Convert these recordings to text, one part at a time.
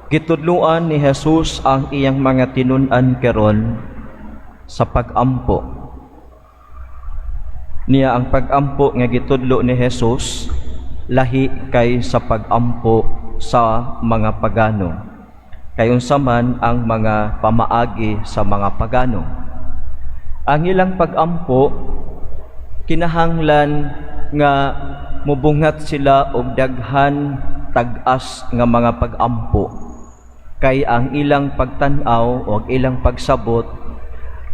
Gitudluan ni Jesus ang iyang mga tinun-an karon sa pag-ampo. Niya ang pag-ampo nga gitudlo ni Jesus lahi kay sa pag-ampo sa mga pagano. Kayunsa man ang mga pamaagi sa mga pagano. Ang ilang pag-ampo kinahanglan nga mubungat sila og daghan tag-as nga mga pag-ampo. Kay ang ilang pagtan-aw o ilang pagsabot,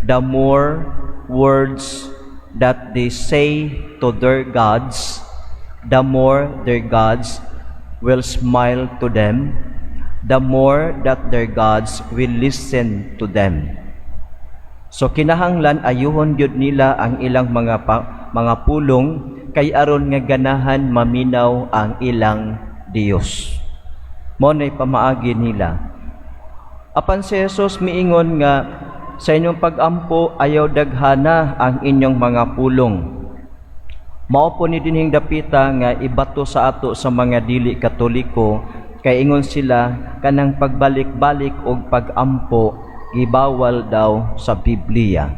the more words that they say to their gods, the more their gods will smile to them, the more that their gods will listen to them. So kinahanglan ayuhon gyud nila ang ilang mga pulong kay aron nga ganahan maminaw ang ilang Dios. Mo nay pamaagi nila. Apan si Jesus miingon nga sa inyong pag-ampo ayaw daghana ang inyong mga pulong. Mao po ni dinhing dapita nga ibato sa ato sa mga dili Katoliko kay ingon sila kanang pagbalik-balik og pag-ampo gibawal daw sa Biblia.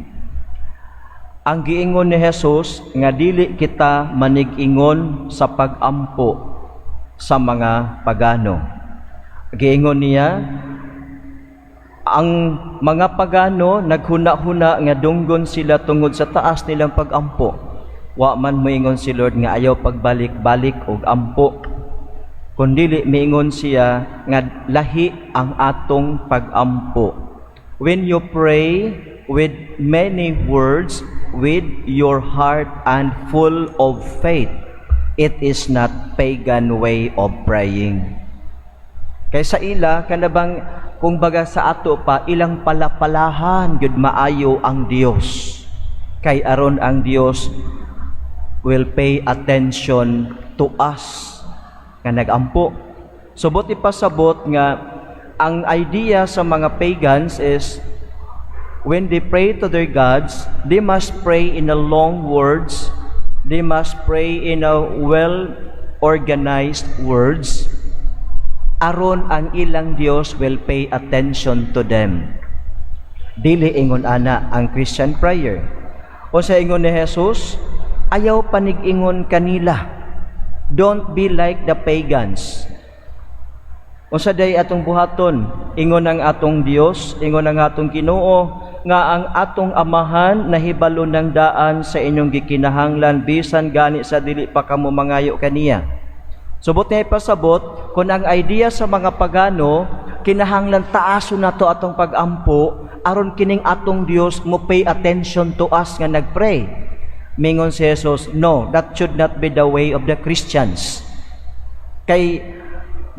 Ang giingon ni Jesus nga dili kita manig-ingon sa pag-ampo sa mga pagano. Giingon niya ang mga pagano naghuna-huna nga dunggon sila tungod sa taas nilang pag-ampo. Wa man moingon si Lord nga ayaw pagbalik-balik og ampo. Kundili miingon siya nga lahi ang atong pag-ampo. When you pray with many words, with your heart and full of faith, it is not pagan way of praying. Kaysa ila kanabang kung baga sa ato pa ilang palapalahan gyud maayo ang Dios. Kay aron ang Dios will pay attention to us nga nagampo. Subot ipasabot nga ang idea sa mga pagans is when they pray to their gods, they must pray in a long words, they must pray in a well-organized words, aron ang ilang Dios will pay attention to them. Dili ingon ana ang Christian prayer. O sa ingon ni Jesus, ayaw panig-ingon kanila. Don't be like the pagans. O sa day atong buhaton, ingon ang atong Dios, ingon ang atong Ginoo, nga ang atong amahan nahibalo ng daan sa inyong gikinahanglan bisan gani sa dili pa kamo mangayo kaniya. Subot niya ipasabot, kung ang idea sa mga pagano, kinahanglan taaso na to atong pag-ampo, aron kining atong Dios mo pay attention to us nga nagpray. Mingon si Jesus, no, that should not be the way of the Christians. Kay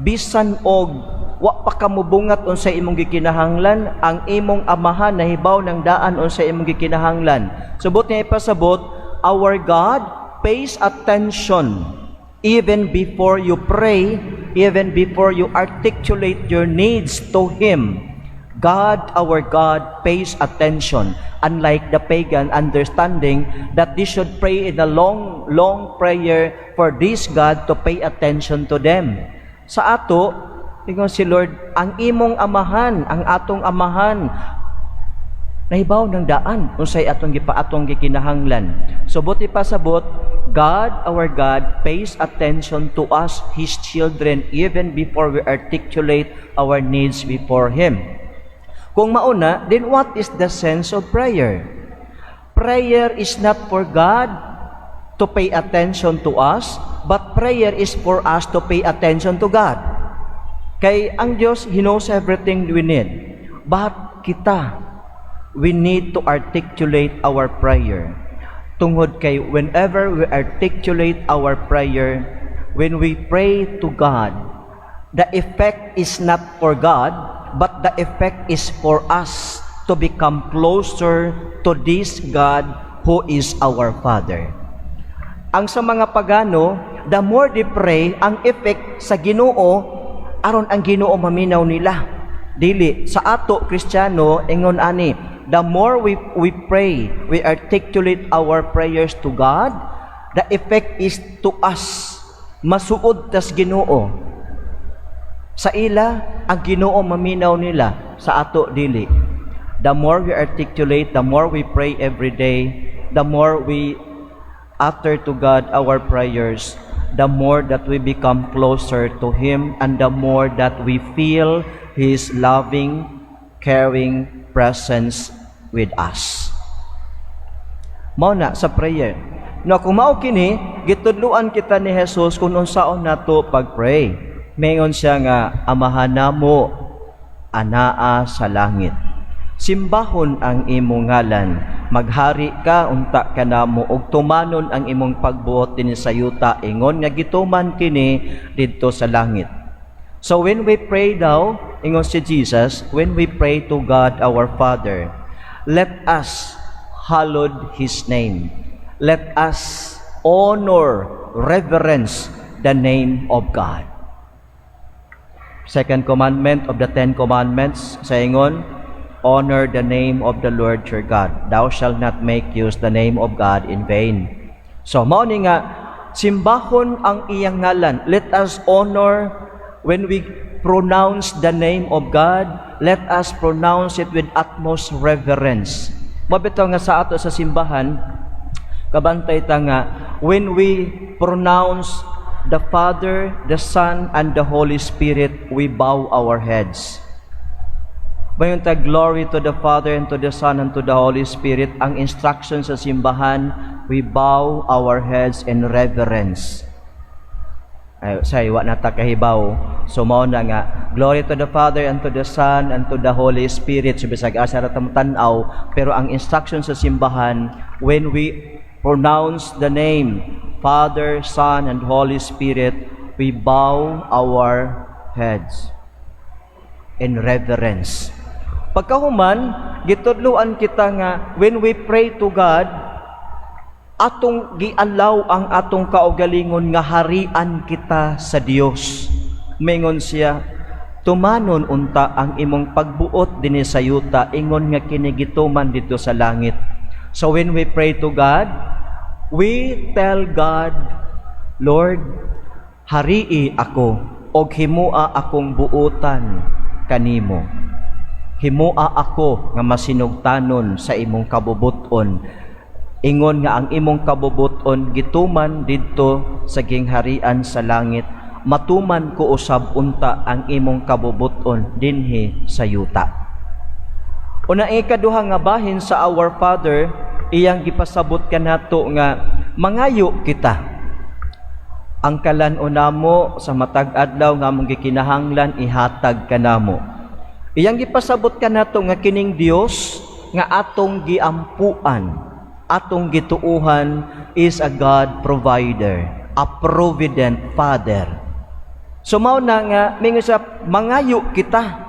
bisan og wa pa ka mubungat unsay imong gikinahanglan, ang imong amahan nahibaw ng daan unsay imong gikinahanglan. Subot niya ipasabot, our God pays attention even before you pray, even before you articulate your needs to Him. God, our God, pays attention. Unlike the pagan understanding that they should pray in a long, long prayer for this God to pay attention to them. Sa ato, tingnan si Lord, ang imong amahan, ang atong amahan, nahibaw ng daan unsay atong gikinahanglan. Subot ipasabot, God, our God, pays attention to us, His children, even before we articulate our needs before Him. Kung mauna, then what is the sense of prayer? Prayer is not for God to pay attention to us, but prayer is for us to pay attention to God. Kay ang Diyos, He knows everything we need. But kita, we need to articulate our prayer. Tungod kay whenever we articulate our prayer, when we pray to God, the effect is not for God, but the effect is for us to become closer to this God who is our Father. Ang sa mga pagano, the more they pray, ang effect sa Ginoo, aron ang Ginoo maminaw nila. Dili sa ato Kristiyano ingon ani, the more we pray, we articulate our prayers to God, the effect is to us. Masuod tas Ginoo. Sa ila, ang Ginoo maminaw nila sa ato dili. The more we articulate, the more we pray every day, the more we utter to God our prayers, the more that we become closer to Him, and the more that we feel His loving, caring presence with us. Mao na sa prayer. No, kung mao kini, gitudluan kita ni Jesus kung unsaon nato pag-pray. Mayon siya nga, Amahan namo anaa sa langit. Simbahon ang imong ngalan, maghari ka unta kanamo ug tumanon ang imong pagbuot dinhi sa yuta, ingon nga gituman kini didto sa langit. So when we pray daw, ingon si Jesus, when we pray to God our Father, let us hallowed His name. Let us honor, reverence the name of God. Second commandment of the 10 commandments, sa ingon, honor the name of the Lord your God. Thou shalt not make use the name of God in vain. So, mao ni nga, simbahon ang iyang ngalan. Let us honor when we pronounce the name of God. Let us pronounce it with utmost reverence. Mabitaw nga sa ato sa simbahan, kabantay ta nga, when we pronounce the Father, the Son, and the Holy Spirit, we bow our heads. Bayon ta, glory to the Father, and to the Son, and to the Holy Spirit. Ang instruction sa simbahan, we bow our heads in reverence. Ay, say, wa na ta kahibaw. So, mao na nga, glory to the Father, and to the Son, and to the Holy Spirit. So, bisag asa ra ta tanaw, pero ang instruction sa simbahan, when we pronounce the name Father, Son, and Holy Spirit, we bow our heads in reverence. Pagkahuman, gitudluan kita nga, when we pray to God, atong gialaw ang atong kaugalingon nga harian kita sa Dios. Mingon siya, tumanon unta ang imong pagbuot dinhi sa yuta, ingon nga kinigituman dito sa langit. So when we pray to God, we tell God, Lord, harii ako, og himua akong buutan kanimo. Himua ako nga masinugtanon sa imong kabubuton. Ingon nga ang imong kabubuton gituman didto sa gingharian sa langit. Matuman ko usab unta ang imong kabubuton dinhi sa yuta. Una ikaduha nga bahin sa Our Father, iyang gipasabot kanato nga mangayo kita. Ang kalan-on namo sa matag adlaw nga among gikinahanglan ihatag kanamo. Iyang gipasabot kanato nga kining Dios nga atong giampuan, atong gituuhan is a God provider, a provident Father. So mao na nga mingon sa mangayo kita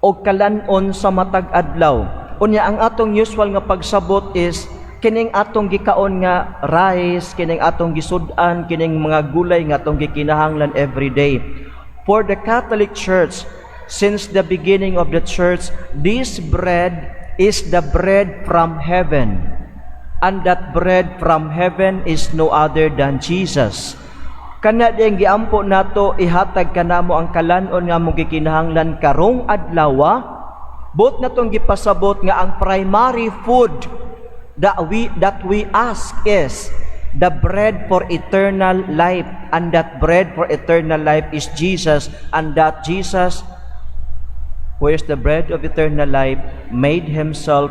og kalan-on sa matag adlaw. Unya ang atong usual nga pagsabot is kining atong gikaon nga rice, kining atong gisud-an, kining mga gulay nga atong gikinahanglan every day. For the Catholic Church, since the beginning of the church, this bread is the bread from heaven. And that bread from heaven is no other than Jesus. Kana diyang giampo nato, ihatag kanamo ang kalan-on nga mong gikinahanglan karong adlaw. Bot natong gipasabot nga ang primary food that we ask is the bread for eternal life, and that bread for eternal life is Jesus, and that Jesus, who is the bread of eternal life, made himself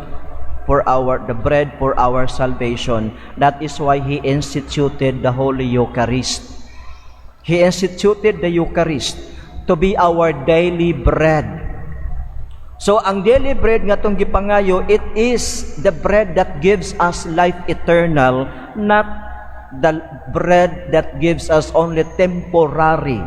for the bread for our salvation. That is why he instituted the Holy Eucharist. He instituted the Eucharist to be our daily bread. So ang daily bread nga tong gipangayo, it is the bread that gives us life eternal, not the bread that gives us only temporary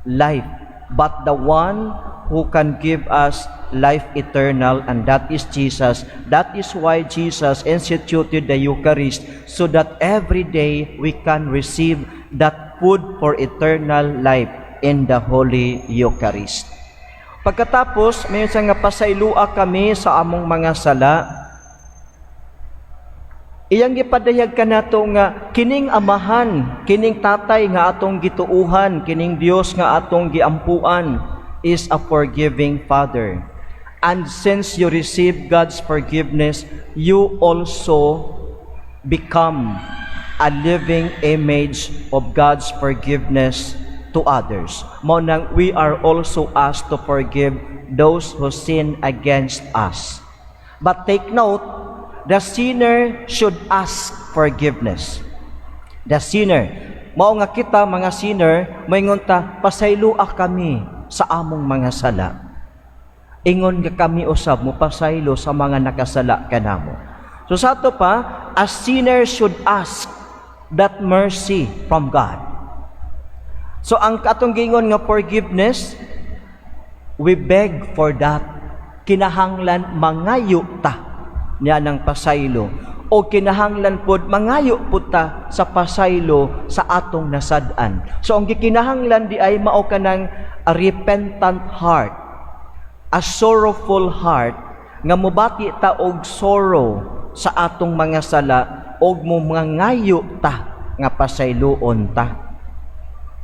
life, but the one who can give us life eternal, and that is Jesus. That is why Jesus instituted the Eucharist, so that every day we can receive that food for eternal life in the Holy Eucharist. Pagkatapos, may isang nga pasailua kami sa among mga sala. Iyang gipadayag ka nato nga kining amahan, kining tatay nga atong gituuhan, kining Dios nga atong giampuan. is a forgiving Father. And since you receive God's forgiveness, you also become a living image of God's forgiveness to others. Mo nang we are also asked to forgive those who sin against us. But take note, the sinner should ask forgiveness. The sinner, mao nga kita mga sinner, moingon ta, pasayloa kami sa among mga sala. Ingon nga kami usab mo pasaylo sa mga nakasala kanamo. So sa ato pa, a sinner should ask that mercy from God. So ang atong gingon nga forgiveness, we beg for that. Kinahanglan mangayo ta niya ng pasaylo, o kinahanglan pod mangayo pud ta sa pasaylo sa atong nasad-an. So ang gikinahanglan di ay mao kanang a repentant heart, a sorrowful heart, nga mobati ta og sorrow sa atong mga sala, og mo mangayo ta nga pasayloon ta.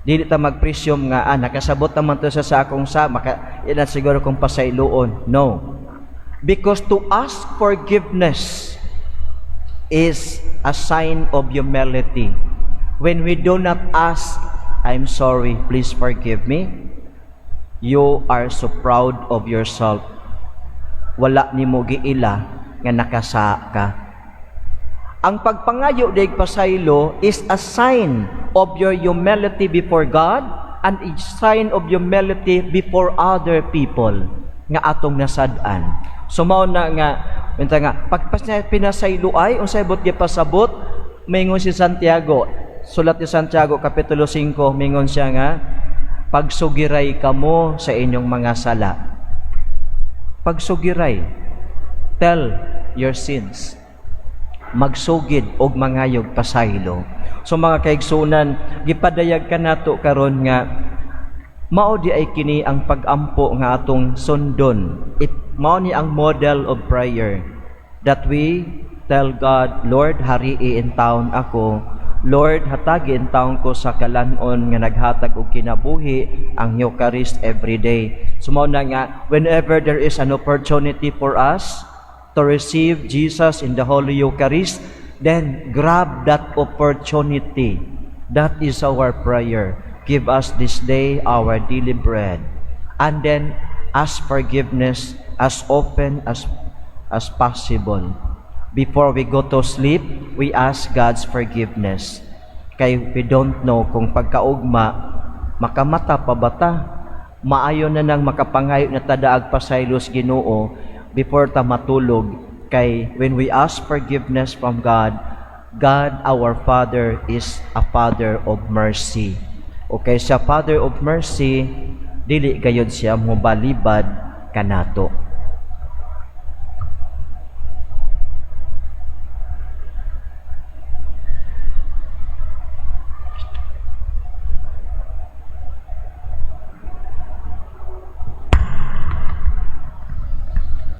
Dili ta magpresume nga nakasabot naman to sa akong ina siguro kong pasayloon. No. Because to ask forgiveness is a sign of humility. When we do not ask, I'm sorry, please forgive me, you are so proud of yourself. Wala nimo giila nga nakasa ka. Ang pagpangayo dig pasaylo is a sign of your humility before God and a sign of humility before other people nga atong nasad-an. So mao na nga pag pinasaylo ay unsay bot gipasabot, mingon si Santiago, sulat ni Santiago kapitulo 5, mingon siya nga pagsugiray kamo sa inyong mga sala. Pagsugiray, tell your sins. Magsugid og mangayog pasaylo. So mga kaigsunan, gipadayag kanato karon nga mao di ay kini ang pag-ampo nga atong sundon. Mao ni ang model of prayer that we tell God, Lord, harii in taon ako. Lord, hatagi in taon ko sa kalanon nga naghatag og kinabuhi ang Eucharist every day. So mao na nga whenever there is an opportunity for us to receive Jesus in the Holy Eucharist, then grab that opportunity. That is our prayer. Give us this day our daily bread. And then ask forgiveness as often as possible. Before we go to sleep, we ask God's forgiveness. Kay we don't know kung pagkaugma, makamata pa bata, maayo na nang makapangayo na tadaag pasaylos Ginoo before ta matulog. Kay when we ask forgiveness from God, God our Father is a Father of mercy. Okay, sa Father of mercy, dili gayud siya mo balibad kanato.